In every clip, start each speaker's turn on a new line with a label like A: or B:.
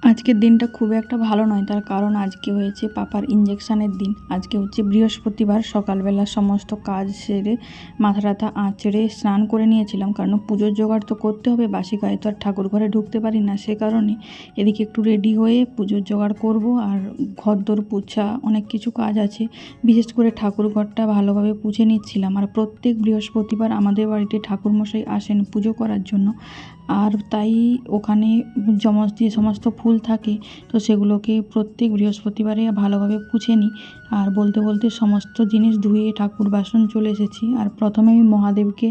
A: আজকের দিনটা খুব একটা ভালো নয়, তার কারণ আজকে হয়েছে পাপার ইঞ্জেকশানের দিন। আজকে হচ্ছে বৃহস্পতিবার, সকালবেলা সমস্ত কাজ সেরে মাথা টাথা আঁচড়ে স্নান করে নিয়েছিলাম, কারণ পুজোর জোগাড় তো করতে হবে, বাসি গায়ে তো আর ঠাকুর ঘরে ঢুকতে পারি না। সে কারণে এদিকে একটু রেডি হয়ে পুজোর জোগাড় করব, আর ঘরদোর পুছা অনেক কিছু কাজ আছে। বিশেষ করে ঠাকুর ঘরটা ভালোভাবে পুছে নিচ্ছিলাম। আর প্রত্যেক বৃহস্পতিবার আমাদের বাড়িতে ঠাকুরমশাই আসেন পুজো করার জন্য, আর তাই ওখানে যে সমস্ত ফুল থাকে তো সেগুলোকে প্রত্যেক বৃহস্পতিবারে ভালোভাবে পুছে নিই। আর বলতে বলতে সমস্ত জিনিস ধুয়ে ঠাকুর বাসন চলে এসেছি। আর প্রথমে আমি মহাদেবকে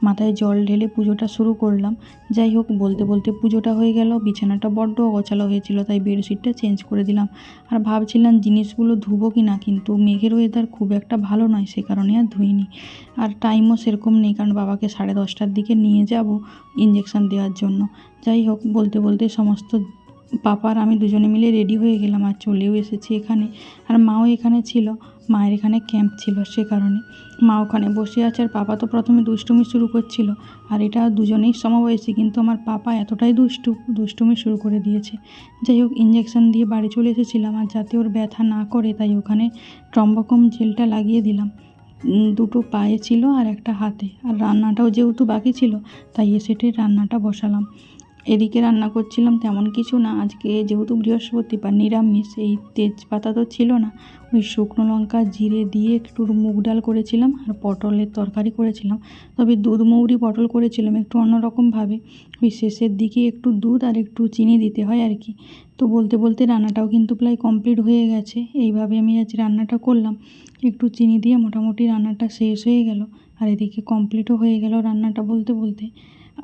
A: মাথায় জল ঢেলে পুজোটা শুরু করলাম। যাই হোক, বলতে বলতে পুজোটা হয়ে গেল। বিছানাটা বড্ড অগোছালো হয়েছিল, তাই বেডশিটটা চেঞ্জ করে দিলাম। আর ভাবছিলাম জিনিসগুলো ধুবো কি না, কিন্তু মেঘের ওয়েদার খুব একটা ভালো নয়, সে কারণে আর ধুইনি। আর টাইমও সেরকম নেই, কারণ বাবাকে 10:30টার দিকে নিয়ে যাব ইঞ্জেকশান দেওয়ার জন্য। যাই হোক, বলতে বলতে সমস্ত পাপার আমি দুজনে মিলে রেডি হয়ে গেলাম আর চলেও এসেছি এখানে। আর মাও এখানে ছিল, মায়ের এখানে ক্যাম্প ছিল, সে কারণে মা ওখানে বসে আছে। আর পাপা তো প্রথমে দুষ্টুমি শুরু করছিল, আর এটা দুজনেই সমবয়সী, কিন্তু আমার পাপা এতটাই দুষ্টুমি শুরু করে দিয়েছে। যাই হোক, ইঞ্জেকশান দিয়ে বাড়ি চলে এসেছিলাম, আর যাতে ওর ব্যথা না করে তাই ওখানে ট্রম্বকম জেলটা লাগিয়ে দিলাম। দুটো পায়ে ছিল আর একটা হাতে। আর রান্নাটাও যেহেতু বাকি ছিল, তাই এসেটে রান্নাটা বসালাম। এদিকে রান্না করছিলাম তেমন কিছু না, আজকে যেহেতু বৃহস্পতিবার নিরামিষ, এই তেজপাতা তো ছিল না, ওই শুকনো লঙ্কা জিরে দিয়ে একটু মুগ ডাল করেছিলাম আর পটলের তরকারি করেছিলাম। তবে দুধ মৌরি পটল করেছিলাম একটু অন্যরকমভাবে, ওই শেষের দিকে একটু দুধ আর একটু চিনি দিতে হয় আর কি। তো বলতে বলতে রান্নাটাও কিন্তু প্রায় কমপ্লিট হয়ে গেছে। এইভাবে আমি আজ রান্নাটা করলাম, একটু চিনি দিয়ে মোটামুটি রান্নাটা শেষ হয়ে গেল। আর এদিকে কমপ্লিটও হয়ে গেল রান্নাটা বলতে বলতে।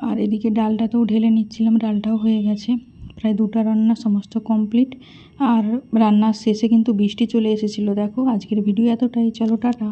A: আর এদিকে ডালটাতেও ঢেলে নিচ্ছিলাম, ডালটাও হয়ে গেছে। প্রায় দুটো রান্না সমস্ত কমপ্লিট। আর রান্নার শেষে কিন্তু বৃষ্টি চলে এসেছিলো। দেখো, আজকের ভিডিও এতটাই। চলো, টাটা।